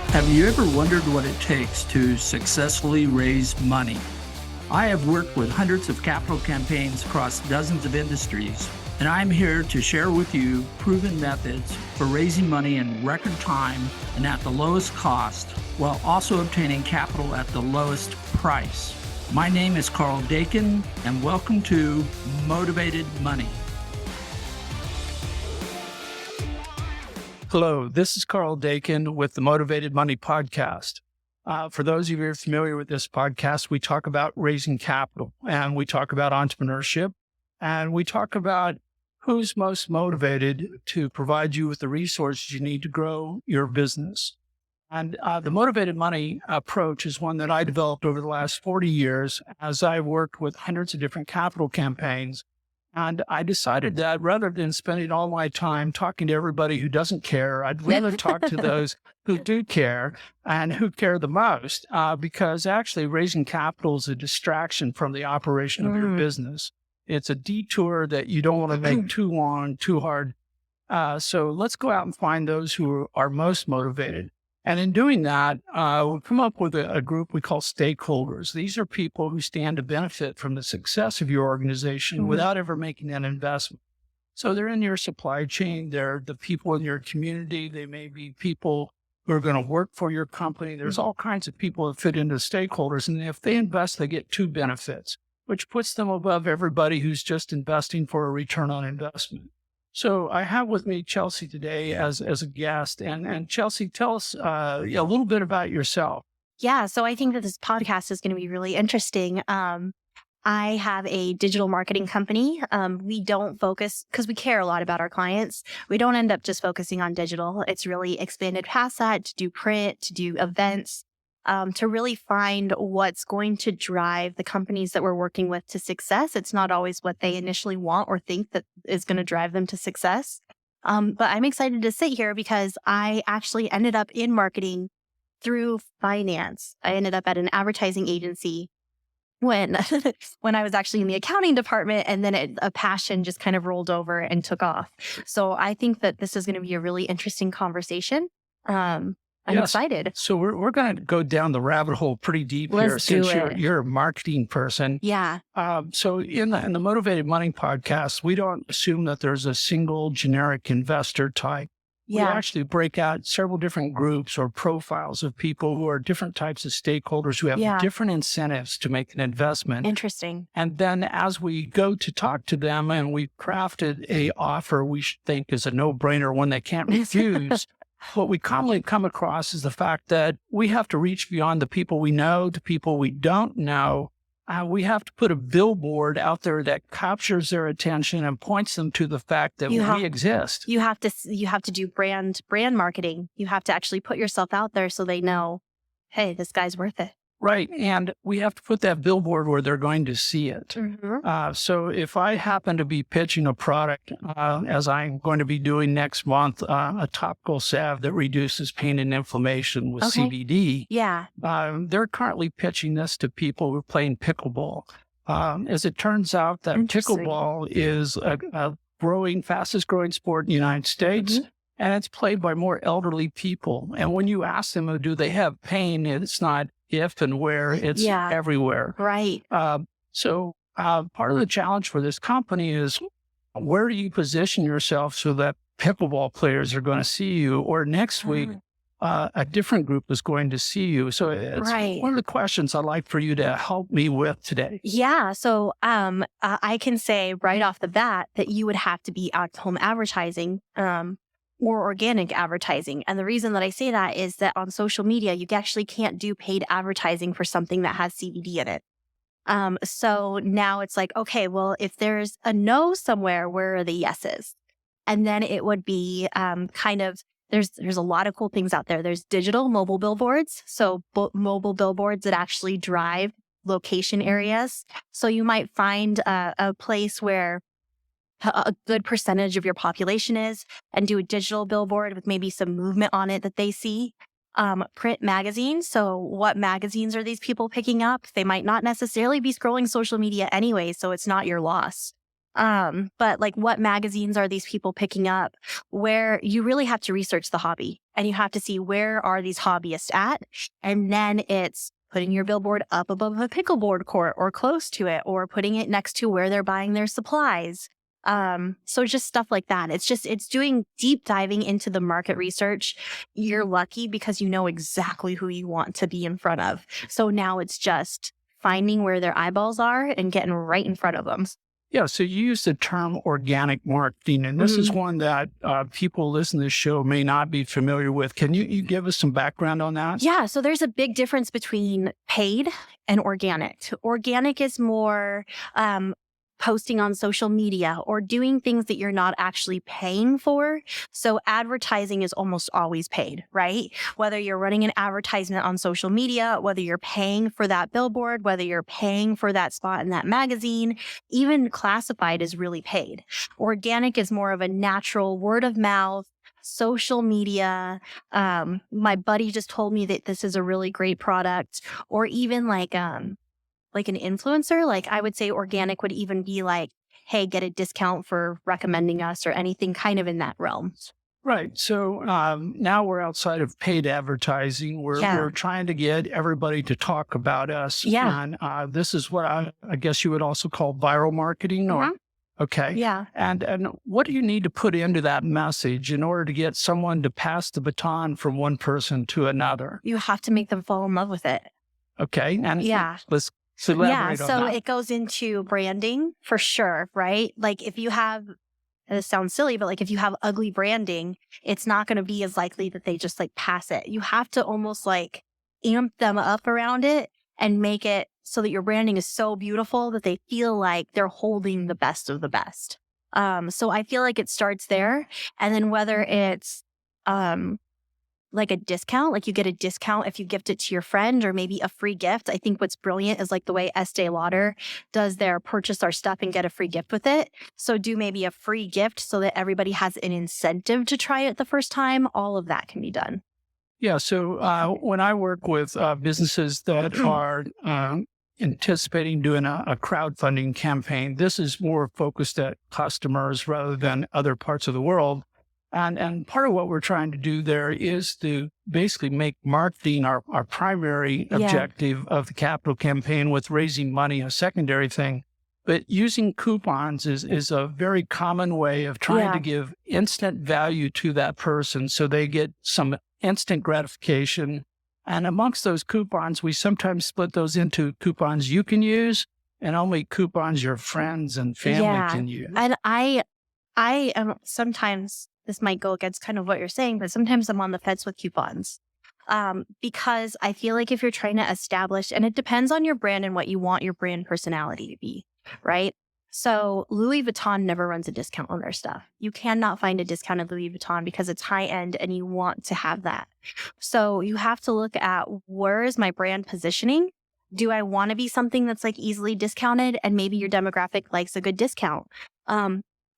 Have you ever wondered what it takes to successfully raise money? I have worked with hundreds of capital campaigns across dozens of industries, and I'm here to share with you proven methods for raising money in record time and at the lowest cost, while also obtaining capital at the lowest price. My name is Karl Dakin, and welcome to Motivated Money. Hello, this is Karl Dakin with the Motivated Money podcast. For those of you who are familiar with this podcast, we talk about raising capital, and we talk about entrepreneurship, and we talk about who's most motivated to provide you with the resources you need to grow your business. And the Motivated Money approach is one that I developed over the last 40 years as I worked with hundreds of different capital campaigns. And I decided that rather than spending all my time talking to everybody who doesn't care, I'd rather talk to those who do care and who care the most, because actually raising capital is a distraction from the operation of your business. It's a detour that you don't want to make too long, too hard. So let's go out and find those who are most motivated. And in doing that, we've come up with a group we call stakeholders. These are people who stand to benefit from the success of your organization without ever making an investment. So they're in your supply chain. They're the people in your community. They may be people who are going to work for your company. There's all kinds of people that fit into stakeholders. And if they invest, they get two benefits, which puts them above everybody who's just investing for a return on investment. So I have with me Chelsea today as a guest. And Chelsea, tell us a little bit about yourself. Yeah, so I think that this podcast is going to be really interesting. I have a digital marketing company. We don't focus, because we care a lot about our clients, we don't end up just focusing on digital. It's really expanded past that to do print, to do events, to really find what's going to drive the companies that we're working with to success. It's not always what they initially want or think that is going to drive them to success. But I'm excited to sit here because I actually ended up in marketing through finance. I ended up at an advertising agency when I was actually in the accounting department, and then a passion just kind of rolled over and took off. So I think that this is going to be a really interesting conversation. I'm excited. So we're going to go down the rabbit hole pretty deep here since you're a marketing person. Yeah. So in the Motivated Money podcast, we don't assume that there's a single generic investor type. Yeah. We actually break out several different groups or profiles of people who are different types of stakeholders who have different incentives to make an investment. Interesting. And then as we go to talk to them and we've crafted a offer we think is a no-brainer, one they can't refuse, what we commonly come across is the fact that we have to reach beyond the people we know to people we don't know. We have to put a billboard out there that captures their attention and points them to the fact that we exist. You have to do brand marketing. You have to actually put yourself out there so they know, hey, this guy's worth it. Right. And we have to put that billboard where they're going to see it. So if I happen to be pitching a product, as I'm going to be doing next month, a topical salve that reduces pain and inflammation with CBD, they're currently pitching this to people who are playing pickleball. As it turns out, that pickleball is a fastest growing sport in the United States. And it's played by more elderly people. And when you ask them, do they have pain? It's not if and where, it's everywhere. Right. So part of the challenge for this company is, where do you position yourself so that pickleball players are going to see you, or next week a different group is going to see you? So it's one of the questions I'd like for you to help me with today. Yeah. So I can say right off the bat that you would have to be out-of-home advertising, or organic advertising. And the reason that I say that is that on social media, you actually can't do paid advertising for something that has CBD in it. So now it's like, okay, well, if there's a no somewhere, where are the yeses? And then it would be there's a lot of cool things out there. There's digital mobile billboards. So mobile billboards that actually drive location areas. So you might find a place where a good percentage of your population is, and do a digital billboard with maybe some movement on it that they see. Print magazines. So what magazines are these people picking up? They might not necessarily be scrolling social media anyway, so it's not your loss. But like, what magazines are these people picking up? Where you really have to research the hobby and you have to see where are these hobbyists at. And then it's putting your billboard up above a pickleboard court or close to it, or putting it next to where they're buying their supplies. So just stuff like that. It's doing deep diving into the market research. You're lucky because you know exactly who you want to be in front of. So now it's just finding where their eyeballs are and getting right in front of them. Yeah, so you use the term organic marketing, and this is one that people listening to this show may not be familiar with. Can you give us some background on that? Yeah, so there's a big difference between paid and organic. Organic is more posting on social media or doing things that you're not actually paying for. So advertising is almost always paid, right? Whether you're running an advertisement on social media, whether you're paying for that billboard, whether you're paying for that spot in that magazine, even classified is really paid. Organic is more of a natural word of mouth, social media. My buddy just told me that this is a really great product, or even like an influencer. Like, I would say organic would even be like, hey, get a discount for recommending us, or anything kind of in that realm. Right. So now we're outside of paid advertising. We're trying to get everybody to talk about us. Yeah. And this is what I guess you would also call viral marketing. Or okay. Yeah. And what do you need to put into that message in order to get someone to pass the baton from one person to another? You have to make them fall in love with it. Okay. And let's Yeah, elaborate on so that. it goes into branding for sure, right? Like, if you have, this sounds silly, but like if you have ugly branding, it's not going to be as likely that they just like pass it. You have to almost like amp them up around it and make it so that your branding is so beautiful that they feel like they're holding the best of the best. So I feel like it starts there. And then whether it's, like a discount, like you get a discount if you gift it to your friend, or maybe a free gift. I think what's brilliant is like the way Estee Lauder does their purchase our stuff and get a free gift with it. So do maybe a free gift so that everybody has an incentive to try it the first time. All of that can be done. Yeah. So when I work with businesses that are anticipating doing a crowdfunding campaign, this is more focused at customers rather than other parts of the world. And part of what we're trying to do there is to basically make marketing our primary objective of the capital campaign, with raising money a secondary thing. But using coupons is a very common way of trying to give instant value to that person so they get some instant gratification. And amongst those coupons, we sometimes split those into coupons you can use and only coupons your friends and family can use. And I am sometimes, this might go against kind of what you're saying, but sometimes I'm on the fence with coupons. Because I feel like if you're trying to establish, and it depends on your brand and what you want your brand personality to be, right? So Louis Vuitton never runs a discount on their stuff. You cannot find a discount at Louis Vuitton because it's high end and you want to have that. So you have to look at, where is my brand positioning? Do I want to be something that's like easily discounted, and maybe your demographic likes a good discount?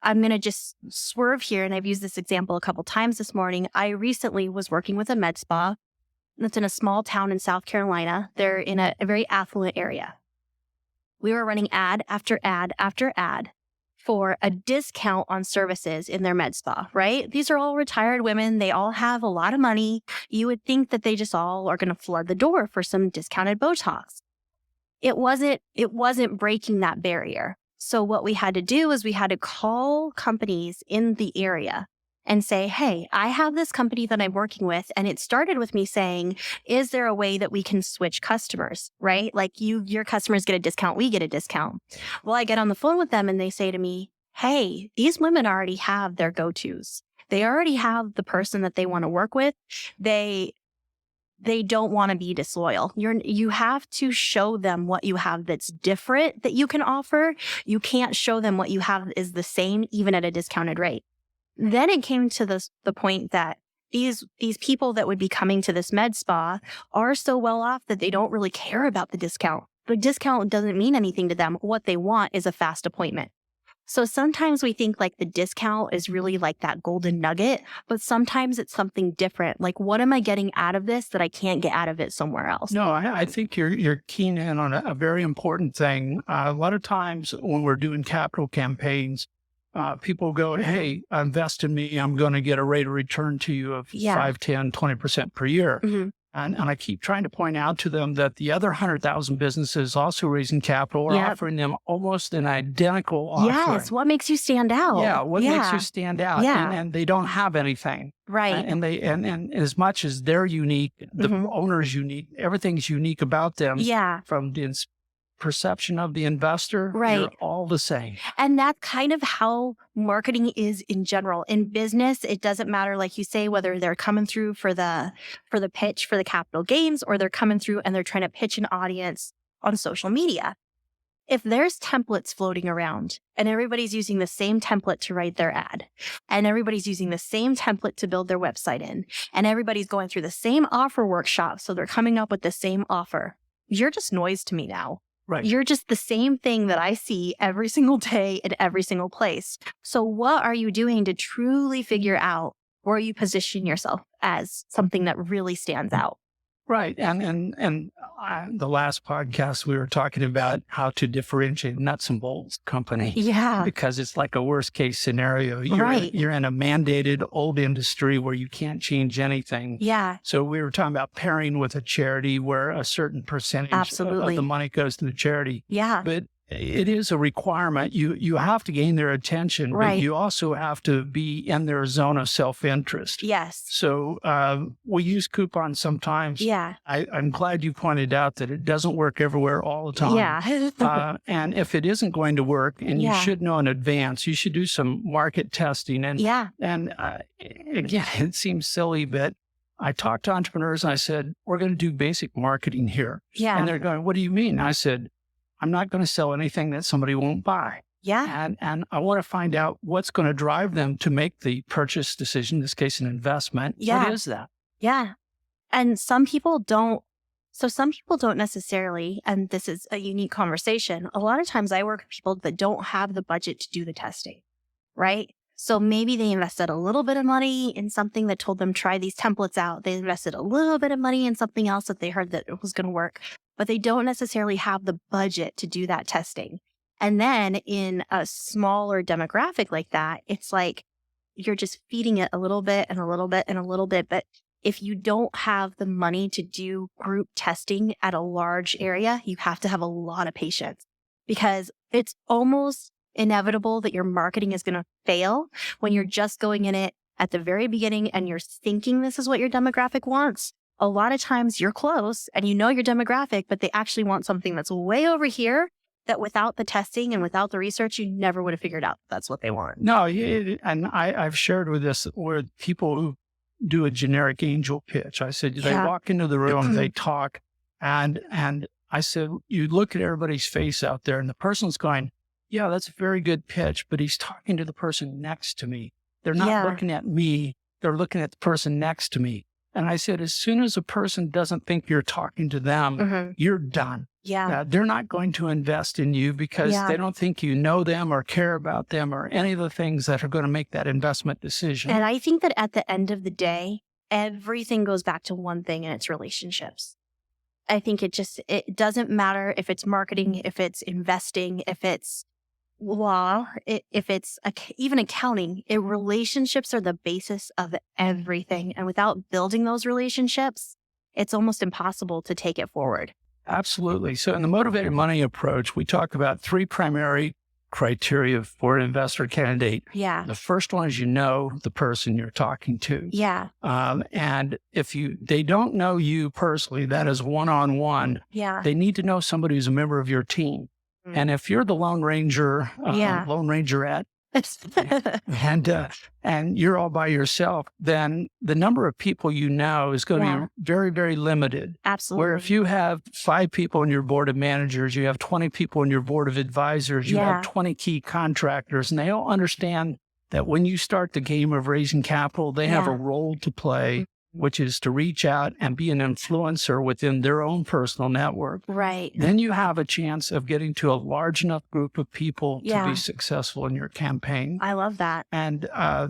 I'm going to just swerve here, and I've used this example a couple times this morning. I recently was working with a med spa that's in a small town in South Carolina. They're in a very affluent area. We were running ad after ad after ad for a discount on services in their med spa, right? These are all retired women. They all have a lot of money. You would think that they just all are going to flood the door for some discounted Botox. It wasn't breaking that barrier. So what we had to do is we had to call companies in the area and say, hey, I have this company that I'm working with. And it started with me saying, is there a way that we can switch customers, right? Like your customers get a discount, we get a discount. Well, I get on the phone with them and they say to me, hey, these women already have their go-tos. They already have the person that they want to work with. They don't want to be disloyal. You have to show them what you have that's different that you can offer. You can't show them what you have is the same, even at a discounted rate. Then it came to the point that these people that would be coming to this med spa are so well off that they don't really care about the discount. The discount doesn't mean anything to them. What they want is a fast appointment. So sometimes we think like the discount is really like that golden nugget, but sometimes it's something different. Like, what am I getting out of this that I can't get out of it somewhere else? No, I think you're keen in on a very important thing. A lot of times when we're doing capital campaigns, people go, hey, invest in me. I'm going to get a rate of return to you of 5, 10, 20% per year. Mm-hmm. And I keep trying to point out to them that the other 100,000 businesses also raising capital are offering them almost an identical offering. Yes. What makes you stand out? Yeah. What makes you stand out? Yeah. And they don't have anything. Right. And as much as they're unique, the owner's unique, everything's unique about them. Yeah. From the perception of the investor, they're all the same. And that's kind of how marketing is in general. In business, it doesn't matter, like you say, whether they're coming through for the pitch for the capital gains, or they're coming through and they're trying to pitch an audience on social media. If there's templates floating around and everybody's using the same template to write their ad, and everybody's using the same template to build their website in, and everybody's going through the same offer workshop, so they're coming up with the same offer, you're just noise to me now. Right. You're just the same thing that I see every single day in every single place. So what are you doing to truly figure out where you position yourself as something that really stands out? Right. And the last podcast, we were talking about how to differentiate nuts and bolts company. Yeah. Because it's like a worst case scenario. You're in a mandated old industry where you can't change anything. Yeah. So we were talking about pairing with a charity where a certain percentage of the money goes to the charity. Yeah. But it is a requirement. You have to gain their attention, but you also have to be in their zone of self-interest. Yes. So we use coupons sometimes. Yeah. I'm glad you pointed out that it doesn't work everywhere all the time. Yeah. And if it isn't going to work, and you should know in advance, you should do some market testing. And again, it seems silly, but I talked to entrepreneurs and I said, we're going to do basic marketing here. Yeah. And they're going, what do you mean? I said, I'm not going to sell anything that somebody won't buy. Yeah. And I want to find out what's going to drive them to make the purchase decision, in this case, an investment. Yeah. What is that? Yeah. And some people don't necessarily, and this is a unique conversation. A lot of times I work with people that don't have the budget to do the testing, right? So maybe they invested a little bit of money in something that told them try these templates out. They invested a little bit of money in something else that they heard that it was going to work, but they don't necessarily have the budget to do that testing. And then in a smaller demographic like that, it's like you're just feeding it a little bit and a little bit and a little bit. But if you don't have the money to do group testing at a large area, you have to have a lot of patience, because it's almost inevitable that your marketing is going to fail when you're just going in it at the very beginning and you're thinking this is what your demographic wants. A lot of times you're close and you know your demographic, but they actually want something that's way over here that without the testing and without the research, you never would have figured out that's what they want. No, and I've shared with people who do a generic angel pitch. I said, they walk into the room, they talk, and I said, you look at everybody's face out there and the person's going, yeah, that's a very good pitch, but he's talking to the person next to me. They're not looking at me. They're looking at the person next to me. And I said, as soon as a person doesn't think you're talking to them, you're done. Yeah. They're not going to invest in you because they don't think you know them or care about them or any of the things that are going to make that investment decision. And I think that at the end of the day, everything goes back to one thing, and it's relationships. I think it doesn't matter if it's marketing, if it's investing, if it's law, if it's even accounting. Relationships are the basis of everything. And without building those relationships, it's almost impossible to take it forward. Absolutely. So in the motivated money approach, we talk about 3 primary criteria for an investor candidate. Yeah. The first one is the person you're talking to. Yeah. And if they don't know you personally, that is one-on-one. Yeah. They need to know somebody who's a member of your team. And if you're the Lone Ranger, Lone Rangerette, and you're all by yourself, then the number of people you know is going to be very, very limited. Absolutely. Where if you have 5 people in your board of managers, you have 20 people in your board of advisors, you have 20 key contractors, and they all understand that when you start the game of raising capital, they have a role to play. which is to reach out and be an influencer within their own personal network. Right. Then you have a chance of getting to a large enough group of people to be successful in your campaign. I love that. And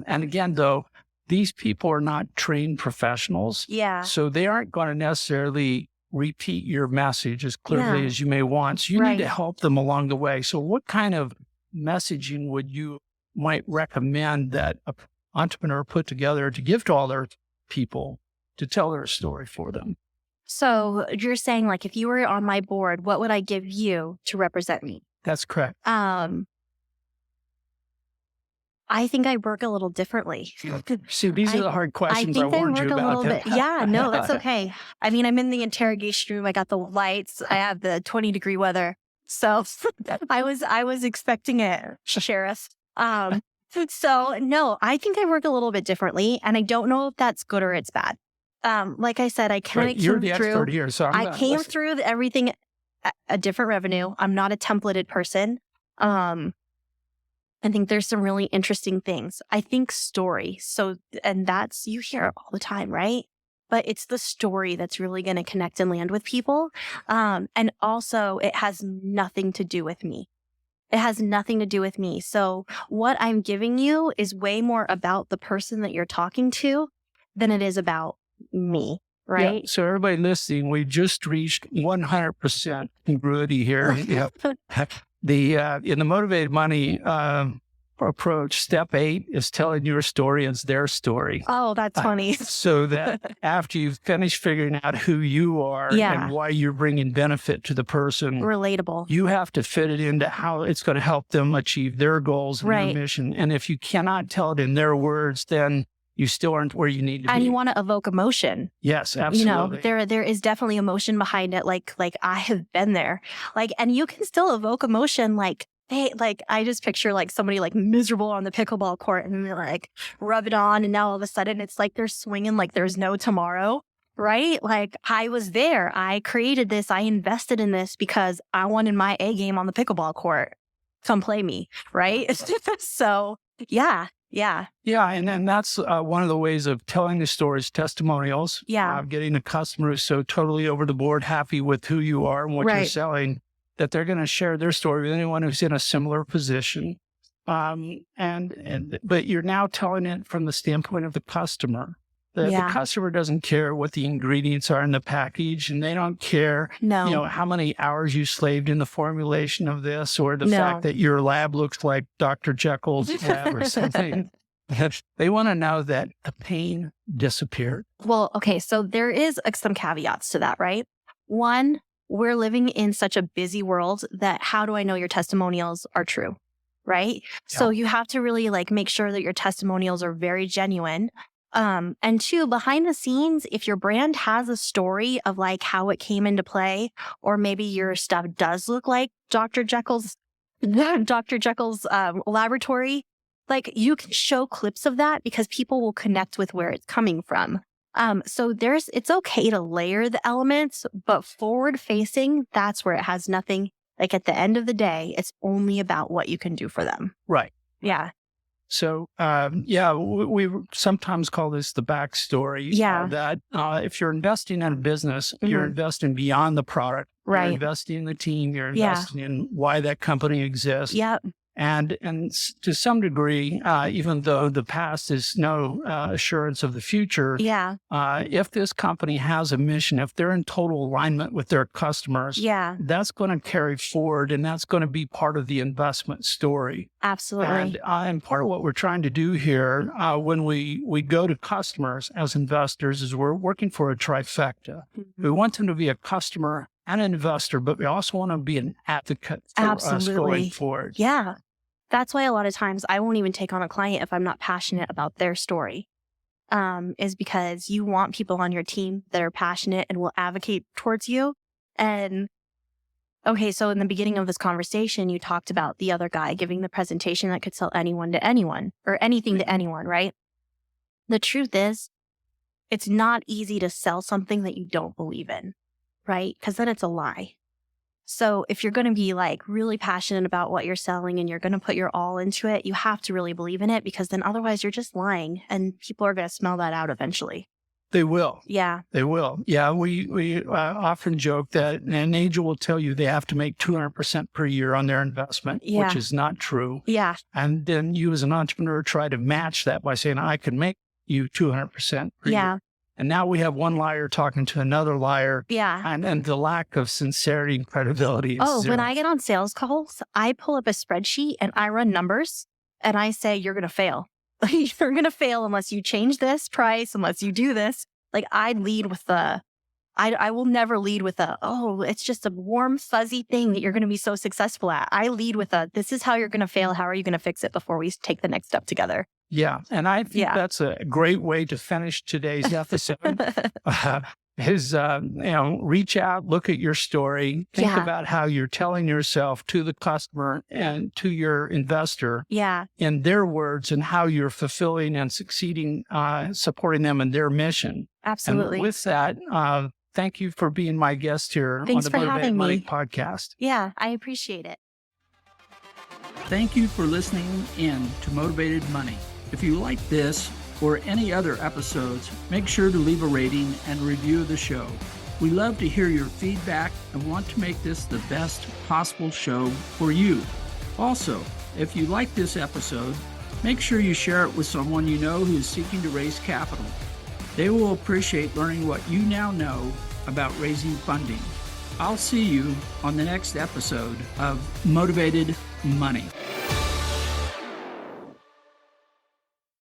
again, though, these people are not trained professionals. Yeah. So they aren't going to necessarily repeat your message as clearly as you may want. So you need to help them along the way. So what kind of messaging would you might recommend that an entrepreneur put together to give to all their people to tell their story for them? So you're saying, like, if you were on my board, what would I give you to represent me? That's correct. I think I work a little differently. See, these are the hard questions I warned you about. I think I work a little bit. Yeah, no, that's okay. I mean, I'm in the interrogation room. I got the lights. I have the 20-degree weather. So I was expecting it, Sheriff. So no, I think I work a little bit differently, and I don't know if that's good or it's bad. Like I said, I kind of came You're the expert here, so I came through everything a different revenue. I'm not a templated person. I think there's some really interesting things. I think story. So, and that's, you hear it all the time, right? But it's the story that's really going to connect and land with people. And also it has nothing to do with me. It has nothing to do with me. So what I'm giving you is way more about the person that you're talking to than it is about me. Right. Yeah, so everybody listening, we just reached 100% congruity here. In the motivated money approach, step 8 is telling your story as their story. Oh, that's funny. So that after you've finished figuring out who you are and why you're bringing benefit to the person, relatable, you have to fit it into how it's going to help them achieve their goals and their mission. And if you cannot tell it in their words, then you still aren't where you need to be. And you want to evoke emotion. Yes, absolutely. You know, there is definitely emotion behind it. Like I have been there. Like, and you can still evoke emotion. Like, hey, like I just picture like somebody like miserable on the pickleball court and they like rub it on, and now all of a sudden it's like they're swinging like there's no tomorrow, right? Like I was there. I created this. I invested in this because I wanted my A game on the pickleball court. Come play me, right? So yeah. Yeah. Yeah. And then that's one of the ways of telling the stories, testimonials. Yeah. Getting a customer who's so totally over the board, happy with who you are and what you're selling, that they're going to share their story with anyone who's in a similar position. But you're now telling it from the standpoint of the customer. The customer doesn't care what the ingredients are in the package, and they don't care, how many hours you slaved in the formulation of this, or the fact that your lab looks like Dr. Jekyll's lab or something. They want to know that the pain disappeared. Well, okay, so there is some caveats to that, right? One, we're living in such a busy world that how do I know your testimonials are true, right? Yeah. So you have to really like make sure that your testimonials are very genuine. And 2, behind the scenes, if your brand has a story of like how it came into play, or maybe your stuff does look like Dr. Jekyll's laboratory, like you can show clips of that because people will connect with where it's coming from. So it's okay to layer the elements, but forward facing, that's where it has nothing. Like at the end of the day, it's only about what you can do for them. Right. Yeah. So, we sometimes call this the backstory. Yeah. That if you're investing in a business, you're investing beyond the product. Right. You're investing in the team. You're investing in why that company exists. Yep. And to some degree, even though the past is no assurance of the future, if this company has a mission, if they're in total alignment with their customers, that's going to carry forward, and that's going to be part of the investment story. Absolutely. And part of what we're trying to do here when we go to customers as investors is we're working for a trifecta. Mm-hmm. We want them to be a customer and an investor, but we also want to be an advocate for us going forward. Yeah. That's why a lot of times I won't even take on a client if I'm not passionate about their story, is because you want people on your team that are passionate and will advocate towards you. And okay, so in the beginning of this conversation, you talked about the other guy giving the presentation that could sell anyone to anyone or anything to anyone, right? The truth is, it's not easy to sell something that you don't believe in, right? Because then it's a lie. So if you're going to be like really passionate about what you're selling and you're going to put your all into it, you have to really believe in it, because then otherwise you're just lying and people are going to smell that out eventually. They will. Yeah. They will. Yeah, we often joke that an angel will tell you they have to make 200% per year on their investment, Yeah. which is not true. Yeah. And then you as an entrepreneur try to match that by saying, I can make you 200% per Yeah. year. And now we have one liar talking to another liar. Yeah. And the lack of sincerity and credibility is Oh, zero. when I get on sales calls, I pull up a spreadsheet and I run numbers and I say, you're going to fail. You're going to fail unless you change this price, unless you do this. Like I lead with I will never lead with it's just a warm, fuzzy thing that you're going to be so successful at. I lead with this is how you're going to fail. How are you going to fix it before we take the next step together? Yeah. And I think that's a great way to finish today's episode. Reach out, look at your story, think about how you're telling yourself to the customer and to your investor in their words and how you're fulfilling and succeeding, supporting them in their mission. Absolutely. And with that, thank you for being my guest here Thanks on the for Motivated having Money me. podcast. Yeah, I appreciate it. Thank you for listening in to Motivated Money. If you like this or any other episodes, make sure to leave a rating and review the show. We love to hear your feedback and want to make this the best possible show for you. Also, if you like this episode, make sure you share it with someone you know who is seeking to raise capital. They will appreciate learning what you now know about raising funding. I'll see you on the next episode of Motivated Money.